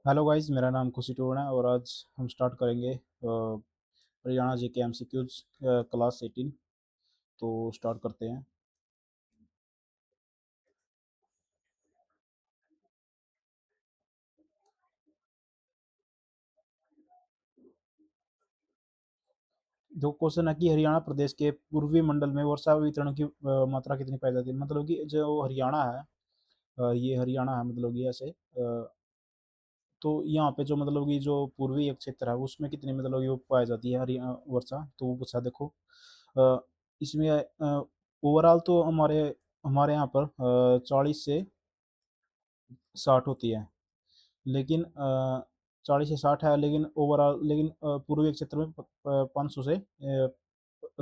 Hello guys, मेरा नाम खुशी टोन है और आज हम स्टार्ट करेंगे हरियाणा जी के एमसीक्यूज क्लास 18। तो स्टार्ट करते हैं। जो क्वेश्चन है कि हरियाणा प्रदेश के पूर्वी मंडल में वर्षा वितरण की मात्रा कितनी पाई जाती है। मतलब कि जो हरियाणा है, ये हरियाणा है, मतलब कि ऐसे तो यहाँ पे जो मतलब कि जो पूर्वी एक क्षेत्र है उसमें कितनी मतलब कि वो पाई जाती है हरियाणा वर्षा। तो वो पूछा देखो। अ, इसमें ओवरऑल तो हमारे हमारे यहाँ पर 40 से 60 होती है। लेकिन 40 से 60 है, लेकिन ओवरऑल, लेकिन पूर्वी क्षेत्र में 500 से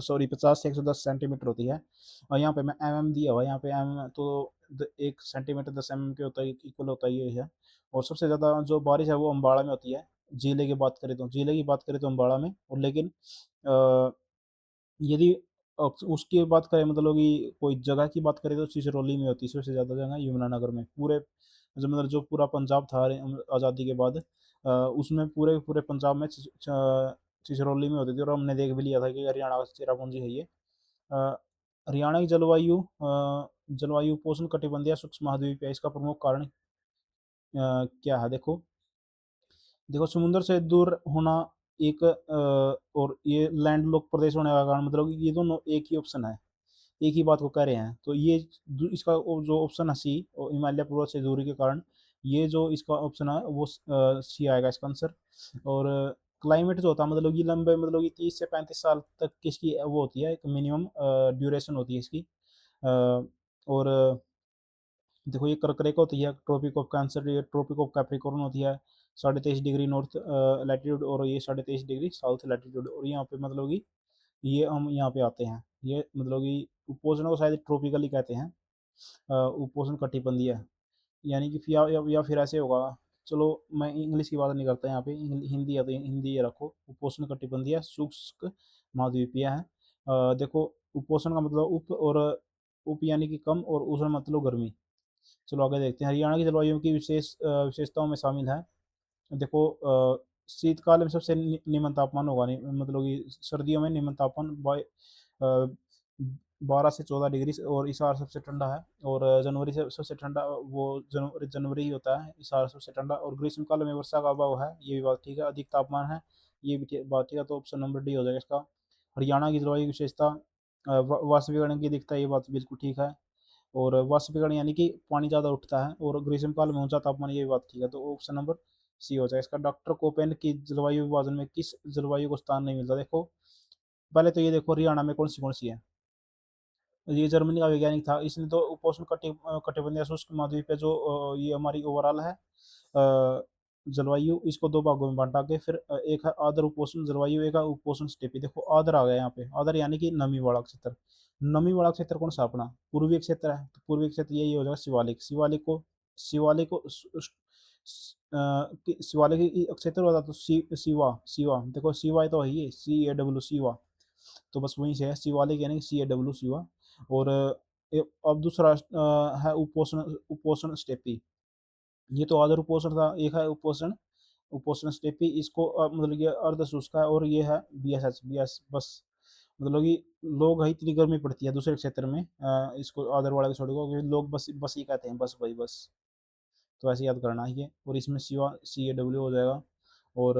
सॉरी 50 से 110 सेंटीमीटर होती है। और यहाँ पे मैं एम दिया हुआ है, यहाँ पे एम तो 1 सेंटीमीटर 10 mm के होता है, इक्वल होता है ये है। और सबसे ज़्यादा जो बारिश है वो अम्बाड़ा में होती है। जिले की बात करें तो अम्बाड़ा में। और लेकिन अ, यदि उसकी बात करें, मतलब कि कोई जगह की बात करें तो सिसरौली में होती है सबसे ज़्यादा जगह, यमुनानगर में। पूरे जो मतलब जो पूरा पंजाब था आज़ादी के बाद, उसमें पूरे पूरे पंजाब में सिसरौली में होती थी। और हमने देख भी लिया था कि हरियाणा का चेरापूंजी है ये। अ, हरियाणा की जलवायु उपोष्ण कटिबंधीय शुष्क महाद्वीप है। इसका प्रमुख कारण क्या है देखो। देखो, समुद्र से दूर होना एक, और ये लैंडलॉक प्रदेश होने का कारण, मतलब कि ये दोनों एक ही ऑप्शन है, एक ही बात को कह रहे हैं। तो ये इसका जो ऑप्शन है सी, और हिमालय पर्वत से दूरी के कारण, ये जो इसका ऑप्शन है वो सी आएगा इसका आंसर। और क्लाइमेट जो होता है, मतलब ये लंबे, मतलब कि 30 से 35 साल तक की इसकी वो होती है, एक मिनिमम ड्यूरेशन होती है इसकी। और देखो, ये कर्क रेखा होती है ट्रॉपिक ऑफ कैंसर, ये ट्रॉपिक ऑफ कैप्रिकॉर्न होती है 23.5 डिग्री नॉर्थ लैटिट्यूड, और ये 23.5 डिग्री साउथ लैटिट्यूड। और यहाँ पे मतलब कि ये हम यहाँ पे आते हैं, ये मतलब कि उपोष्ण को शायद ट्रॉपिकली कहते हैं। उपोष्ण कटिबंधीय, यानी कि या फिर ऐसे होगा। चलो, मैं इंग्लिश की बात नहीं करता यहाँ पे, हिंदी है तो हिंदी ये रखो। उपोष्ण कटिबंधीय शुष्क महाद्वीपीय है। देखो, उपोष्ण का मतलब उप, और उप यानी कि कम, और उष्ण मतलब गर्मी। चलो आगे देखते हैं। हरियाणा की जलवायु की विशेषताओं में शामिल है। देखो, शीतकाल में सबसे निम्न तापमान होगा, मतलब कि सर्दियों में निम्न तापमान 12 से 14 डिग्री, और इस साल सबसे ठंडा है। और जनवरी से सबसे ठंडा वो जनवरी जनवरी ही होता है इस साल सबसे ठंडा। और ग्रीष्म काल में वर्षा का अभाव है, ये भी बात ठीक है। अधिक तापमान है, ये भी बात ठीक है। तो ऑप्शन नंबर डी हो जाएगा इसका। हरियाणा की जलवायु की विशेषता वाष्पीकरण की दिखता है, ये बात बिल्कुल ठीक है। और वाष्पीकरण यानी कि पानी ज़्यादा उठता है, और ग्रीष्म काल में ऊंचा तापमान, ये भी बात ठीक है। तो ऑप्शन नंबर सी हो जाएगा इसका। डॉक्टर कोपेन की जलवायु विभाजन में किस जलवायु को स्थान नहीं मिलता देखो। पहले तो ये देखो, हरियाणा में कौन सी है। ये जर्मनी का वैज्ञानिक था, इसने तो उपोष्ण कटिबंधीय शुष्क महाद्वीप पे जो ये हमारी ओवरऑल है जलवायु, इसको दो भागों में बांटा के फिर एक है आर्द्र उपोष्ण जलवायु, एक है उपोष्ण स्टेपी। देखो, आर्द्र आ गया यहाँ पे, आर्द्र यानी कि नमी वाला क्षेत्र। नमी वाला क्षेत्र कौन सा अपना पूर्वी क्षेत्र है, तो पूर्वी क्षेत्र यही हो जाएगा शिवालिक। शिवालिक को शिवालिक क्षेत्र होता तो शिवा शिवा। देखो, शिवा तो है, ये CAW शिवा। तो बस वहीं से है शिवालिक, यानी CAW शिवा। और अब दूसरा है उपोषण उपोषण स्टेपी। ये तो आदर उपोषण था, एक है उपोषण उपोषण स्टेपी। इसको मतलब ये अर्ध शुष्क है, और ये है BS बस। मतलब कि लोग है, इतनी गर्मी पड़ती है दूसरे क्षेत्र में, इसको आदर वाले को छोड़ो, क्योंकि लोग बस बस ही कहते हैं, बस भाई बस। तो ऐसे याद करना है ये। और इसमें शिवा CAW हो जाएगा। और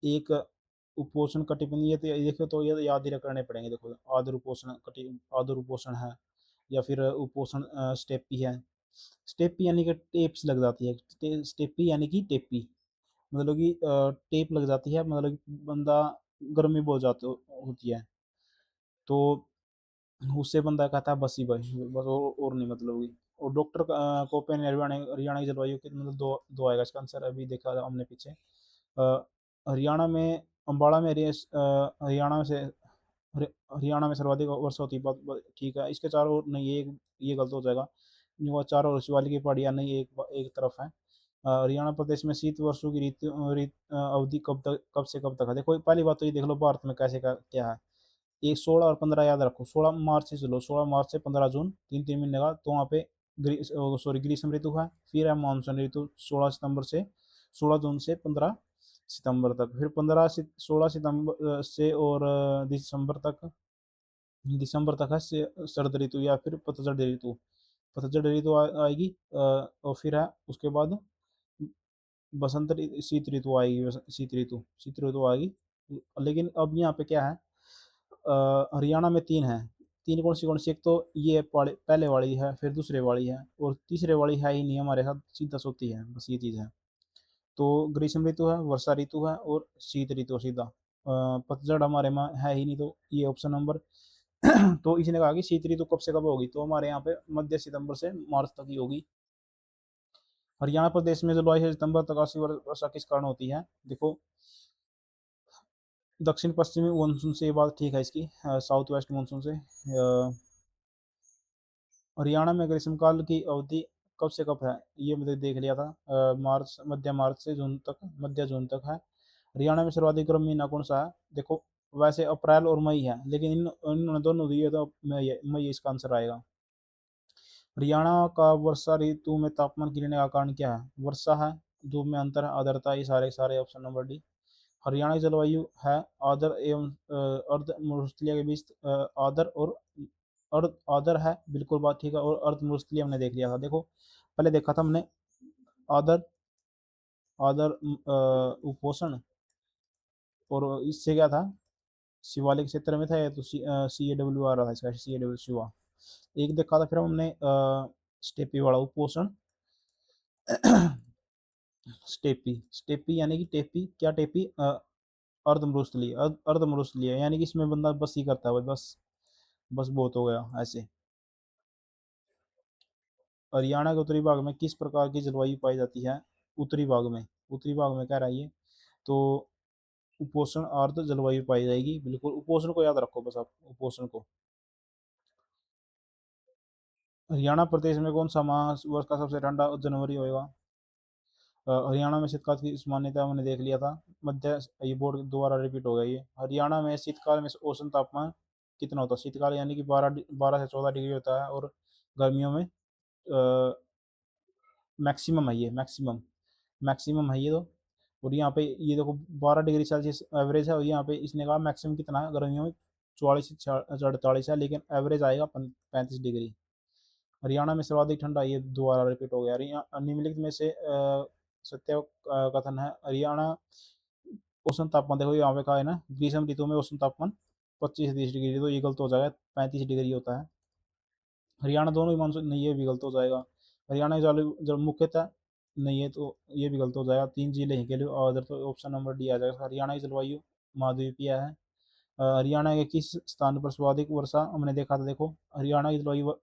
एक उपोषण कटिबंधीय, तो ये देखो, तो ये याद ही करने पड़ेंगे। देखो, आदर उपोषण है, या फिर उपोषण स्टेपी है। स्टेपी यानी कि टेप्स लग जाती है, स्टेपी यानी कि टेपी, मतलब कि टेप लग जाती है, मतलब कि बंदा गर्मी बहुत ज़्यादा होती है, तो उससे बंदा कहता है बस ही भाई बस, और नहीं मतलब कि। और डॉक्टर कोपेन हरियाणा हरियाणा की जलवायु के मतलब दो दो आएगा इसका आंसर, अभी देखा था हमने पीछे। हरियाणा में अम्बाड़ा में हरियाणा से हरियाणा में सर्वाधिक वर्षा होती है, ठीक है। इसके चारों ओर नहीं, ये गलत हो जाएगा। वो चारों ओर शिवालिक की पहाड़ियाँ नहीं, एक एक तरफ है। हरियाणा प्रदेश में शीत वर्षों की अवधि कब से कब तक है। देखो, पहली बात तो ये देख लो भारत में कैसे क्या है। एक 16 और 15 याद रखो। 16 मार्च से चलो, 16 मार्च से 15 जून, 3 3 महीने का। तो वहाँ पे ग्रीष्म ऋतु है। फिर है मानसून ऋतु 16 सितंबर से 16 जून से 15 सितंबर तक। फिर 16 सितंबर से और दिसंबर तक है शरद ऋतु या फिर पतझड़ ऋतु। पतझड़ ऋतु आएगी। और फिर है उसके बाद शीत ऋतु आएगी। शीत ऋतु आएगी। लेकिन अब यहाँ पे क्या है, हरियाणा में तीन है। तीन कौन सी, एक तो ये पहले वाली है, फिर दूसरे वाली है, और तीसरे वाली है ही नहीं हमारे साथ, सीधा सोती है, बस ये चीज़ है। तो ग्रीष्म ऋतु है, वर्षा ऋतु है और शीत ऋतु सीधा। पतझड़ हमारे में है ही नहीं, तो ये ऑप्शन नंबर तो इसने कहा कि शीत ऋतु कब से कब होगी, तो हमारे यहाँ पे मध्य सितंबर से मार्च तक ही होगी। हरियाणा प्रदेश में जुलाई से सितंबर तक काफी वर्षा किस कारण होती है, देखो। दक्षिण पश्चिमी मानसून से, ये बात ठीक है इसकी, साउथ वेस्ट मानसून से। हरियाणा में ग्रीष्मकाल की अवधि कब से कब है, ये मैंने देख लिया था। मध्य मार्च से जून तक, मध्य जून तक है। हरियाणा में सर्वाधिक गर्म महीना कौन सा है, देखो। वैसे अप्रैल और मई है, लेकिन इन दोनों दिए तो मई इसका आंसर आएगा। हरियाणा का वर्षा ऋतु में तापमान गिरने का कारण क्या है, वर्षा है, धूप में अंतर है, आर्द्रता, ये सारे सारे ऑप्शन नंबर डी। हरियाणा की जलवायु है आर्द्र एवं अर्ध मरुस्थलीय के बीच। आर्द्र और आर्द्र है, बिल्कुल बात ठीक है। और अर्ध मरुस्थलीय हमने देख लिया था, देखो पहले देखा था हमने। आर्द्र, आर्द्र उपोषण, और इससे क्या था, शिवालिक क्षेत्र में था, या तो सी ए डब्ल्यू आ रहा था इसका, सी ए डब्ल्यू शिवा एक देखा था। फिर हमने स्टेपी वाला उपोषण। स्टेपी, स्टेपी यानी कि टेपी, क्या टेपी, अर्धमरुस्थलीय, अर्धमरुस्थलीय यानी कि इसमें बंदा बस ही करता है भाई, बस बस बहुत हो गया ऐसे। हरियाणा के उत्तरी भाग में किस प्रकार की जलवायु पाई जाती है, उत्तरी भाग में, उत्तरी भाग में कह रहा है ये, तो उपोषण आर्द्र जलवायु पाई जाएगी, बिल्कुल। उपोषण को याद रखो बस आप, उपोषण को। हरियाणा प्रदेश में कौन सा माह वर्ष का सबसे ठंडा जनवरी होएगा। हरियाणा में शीतकाल की इस मान्यता हमने देख लिया था। मध्य, ये बोर्ड दोबारा रिपीट हो गया ये। हरियाणा में शीतकाल में औसत तापमान कितना होता है, शीतकाल यानी कि 12 से 14 डिग्री होता है, और गर्मियों में मैक्सिमम है ये, मैक्सिमम, मैक्सिमम है ये तो। और यहाँ पे ये देखो 12 डिग्री सेल्सियस एवरेज है, और यहाँ पे इसने कहा मैक्सिमम कितना है गर्मियों में, 44 से 48 है, लेकिन एवरेज आएगा 35 डिग्री। हरियाणा में सर्वाधिक ठंडा, ये दोबारा रिपीट हो गया। निम्नलिखित में से सत्य कथन है। हरियाणा औसत तापमान, देखो यहाँ पे कहा है ना, ग्रीष्म ऋतु में औसत तापमान 25 से 30 डिग्री, तो ये गलत हो जाएगा, 35 डिग्री होता है। हरियाणा दोनों ही मानसून, नहीं ये भी गलत हो जाएगा। हरियाणा जल जल मुख्यतः, नहीं है तो ये भी गलत हो जाएगा। 3 जिले हैं केवल, और इधर तो ऑप्शन नंबर डी आ जाएगा। हरियाणा की जलवायु महाद्वीपीय है। हरियाणा के किस स्थान पर सर्वाधिक वर्षा हमने देखा था, देखो। हरियाणा की जलवायु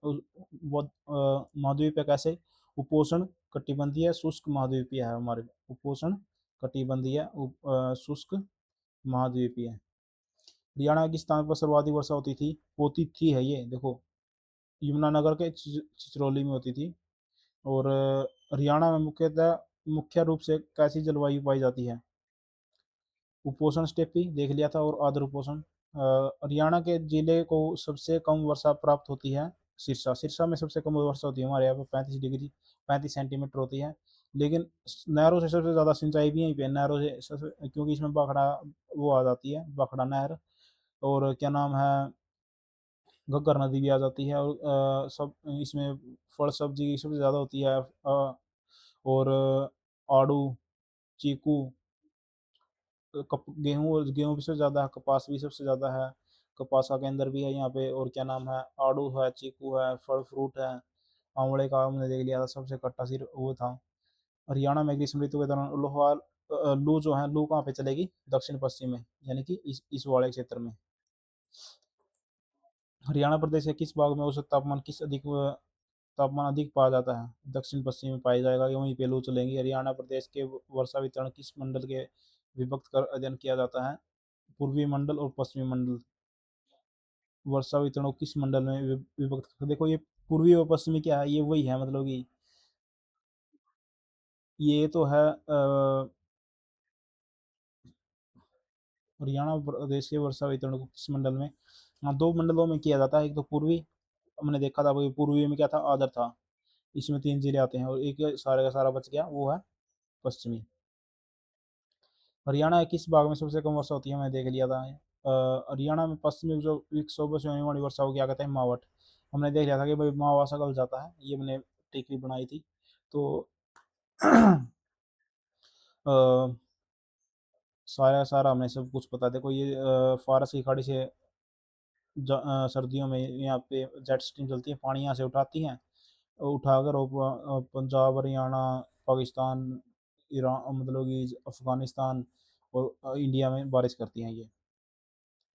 महाद्वीपीय कैसे, उपोष्ण कटिबंधीय शुष्क महाद्वीपीय है हमारे। उपोष्ण कटिबंधीय शुष्क महाद्वीपीय। हरियाणा के किस स्थान पर सर्वाधिक वर्षा होती थी है ये, देखो। यमुनानगर के चिचरौली में होती थी। और हरियाणा में मुख्य रूप से कैसी जलवायु पाई जाती है, उपोष्ण स्टेपी देख लिया था, और आर्द्र उपोष्ण। हरियाणा के जिले को सबसे कम वर्षा प्राप्त होती है, सिरसा। सिरसा में सबसे कम वर्षा होती है हमारे यहाँ पर, 35 डिग्री 35 सेंटीमीटर होती है। लेकिन नहरों से सबसे ज़्यादा सिंचाई भी यहीं पे, नहरों से क्योंकि इसमें बाखड़ा वो आ जाती है, बाखड़ा नहर। और क्या नाम है, घग्गर नदी भी आ जाती है। और सब इसमें फल सब्जी सबसे ज़्यादा होती है। और आड़ू, चीकू, गेहूँ, और गेहूँ भी सबसे ज़्यादा है, कपास भी सबसे ज़्यादा है, कपास का केंद्र भी है यहाँ पे। और क्या नाम है, आड़ू है, चीकू है, फल फ्रूट है। आंवले का हमने देख लिया था, सबसे कट्टा सिर वो था। हरियाणा में ग्रीष्म ऋतु के दौरान लू जो है, लू कहाँ पे चलेगी, दक्षिण पश्चिम में, यानी कि इस वाले क्षेत्र में। हरियाणा प्रदेश के किस भाग में औसत तापमान अधिक पाया जाता है, दक्षिण पश्चिम में पाया जाएगा, वहीं पे लू चलेंगी। हरियाणा प्रदेश के वर्षा वितरण किस मंडल के विभक्त कर अध्ययन किया जाता है, पूर्वी मंडल और पश्चिमी मंडल। वर्षा वितरण को किस मंडल में विभक्त देखो, ये पूर्वी और पश्चिमी क्या है, ये वही है, मतलब कि ये तो है हरियाणा प्रदेश के वर्षा वितरण को किस मंडल में, हाँ, दो मंडलों में किया जाता है। एक तो पूर्वी, हमने देखा था, वही पूर्वी में क्या था, आर्द्र था। इसमें 3 ज़िले आते हैं और एक सारे का सारा बच गया, वो है पश्चिमी। हरियाणा के किस भाग में सबसे कम वर्षा होती है, मैंने देख लिया था। हरियाणा में पश्चिमी जो विक्षोभ से होने वाली वर्षा को क्या कहते हैं, मावठ। हमने देख लिया था कि भाई मावा गल जाता है, ये मैंने टिक भी बनाई थी। तो अ, सारा सारा हमने सब कुछ पता। देखो ये फारस की खाड़ी से सर्दियों में यहाँ पे जेट स्ट्रीम चलती है, पानी यहाँ से उठाती हैं, उठाकर वो पंजाब, हरियाणा, पाकिस्तान, ईरान, मतलब कि अफगानिस्तान और इंडिया में बारिश करती हैं ये।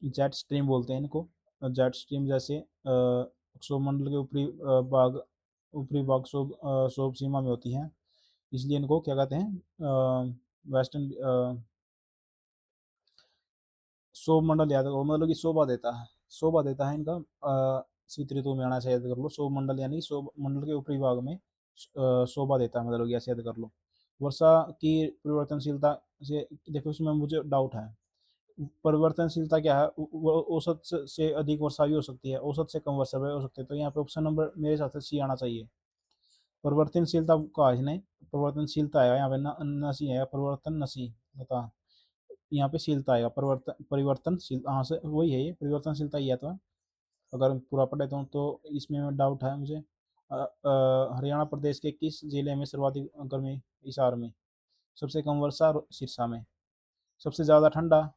जेट स्ट्रीम बोलते हैं इनको। जेट स्ट्रीम जैसे सौरमंडल के ऊपरी भाग सौर सीमा में होती हैं, इसलिए इनको क्या कहते हैं, वेस्टर्न सौरमंडल याद करो, मतलब कि शोभा देता है इनका शीत ऋतु में आना से याद कर लो। सौरमंडल यानी सौरमंडल के ऊपरी भाग में शोभा देता है, मतलब कि ऐसे याद कर लो। वर्षा की परिवर्तनशीलता से देखो, इसमें मुझे डाउट है। परिवर्तनशीलता क्या है, औसत से अधिक वर्षा भी हो सकती है, औसत से कम वर्षा भी हो सकती है, तो यहाँ पे ऑप्शन नंबर मेरे हिसाब से सी आना चाहिए। परिवर्तनशीलता कहा इसने, परिवर्तनशीलता है यहाँ पे, नसी है, परिवर्तन नसी बता, यहाँ पे शीलता आएगा, परिवर्तनशील, हाँ से वही है, ये परिवर्तनशीलता ही है। तो अगर पूरा पढ़े तो इसमें डाउट है मुझे। हरियाणा प्रदेश के किस जिले में सर्वाधिक गर्मी, हिसार में। सबसे कम वर्षा सिरसा में। सबसे ज़्यादा ठंडा,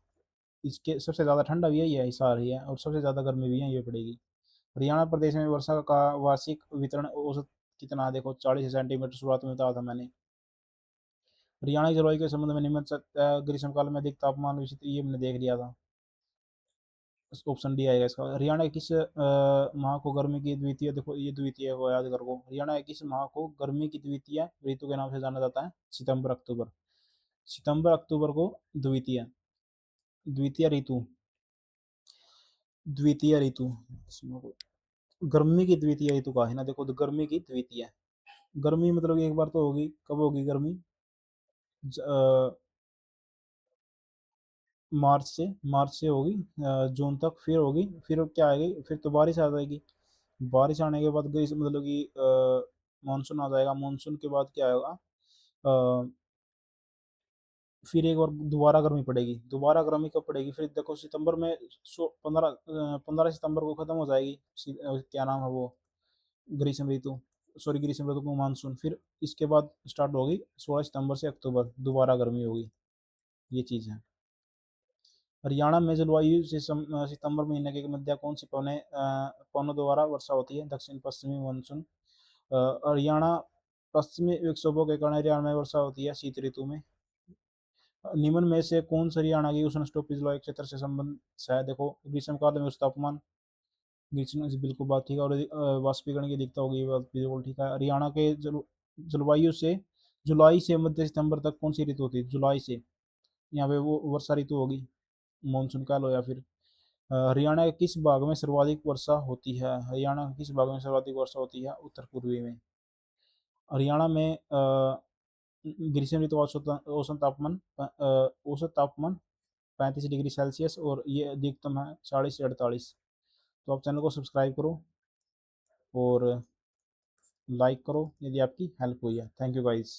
इसके सबसे ज़्यादा ठंडा भी यही है, हिसार ही है, और सबसे ज़्यादा गर्मी भी यही पड़ेगी। हरियाणा प्रदेश में वर्षा का वार्षिक वितरण औसत कितना है, देखो 40 सेंटीमीटर, शुरुआत में बताया था मैंने। हरियाणा की जलवायु के संबंध में निम्न ग्रीष्मकाल में अधिक तापमान विषय, ये मैंने देख लिया था, ऑप्शन डी आएगा इसका। हरियाणा के किस माह को गर्मी की द्वितीय, देखो ये द्वितीय को याद करो, हरियाणा के किस माह को गर्मी की द्वितीय ऋतु के नाम से जाना जाता है, सितंबर अक्टूबर। सितंबर अक्टूबर को द्वितीय, द्वितीय ऋतु, द्वितीय ऋतु, गर्मी की द्वितीय ऋतु का है ना, देखो तो गर्मी की द्वितीय, गर्मी मतलब एक बार तो होगी, कब होगी गर्मी, मार्च से होगी जून तक, फिर होगी, फिर क्या आएगी, फिर तो बारिश आ जाएगी। बारिश आने के बाद ग्रीष्म, मतलब कि मानसून आ जाएगा, मानसून के बाद क्या होगा, अ, फिर एक बार दोबारा गर्मी पड़ेगी, दोबारा गर्मी कब पड़ेगी, फिर देखो सितंबर में, 15 सितंबर को ख़त्म हो जाएगी, क्या नाम है वो, ग्रीष्म ऋतु, सॉरी ग्रीष्म ऋतु को मानसून, फिर इसके बाद स्टार्ट होगी 16 सितंबर से अक्टूबर, दोबारा गर्मी होगी, ये चीज़ है। हरियाणा में जलवायु से सितंबर महीने के मध्य कौन सी पवनों द्वारा वर्षा होती है, दक्षिण पश्चिमी मानसून। हरियाणा पश्चिमी विक्षोभों के कारण हरियाणा में वर्षा होती है शीत ऋतु में। निम्न में से कौन सा हरियाणा की उष्णकटिबंधीय जलवायु क्षेत्र से संबंध है, देखो ग्रीष्मकाल में उच्च तापमान, ग्रीष्म से बिल्कुल बात ठीक है, और वाष्पीकरण की दिक्कत होगी, बात बिल्कुल ठीक है। हरियाणा के जलवायु से जुलाई से मध्य सितंबर तक कौन सी ऋतु होती है, जुलाई से, यहाँ पे वो वर्षा ऋतु होगी, मानसून कह लो या फिर। हरियाणा के किस भाग में सर्वाधिक वर्षा होती है, हरियाणा के किस भाग में सर्वाधिक वर्षा होती है, उत्तर पूर्वी में। हरियाणा में ग्रीष्म ऋतु औसत तापमान 35 डिग्री सेल्सियस, और ये अधिकतम है 40 से 48। तो आप चैनल को सब्सक्राइब करो और लाइक करो यदि आपकी हेल्प हुई है। Thank you guys.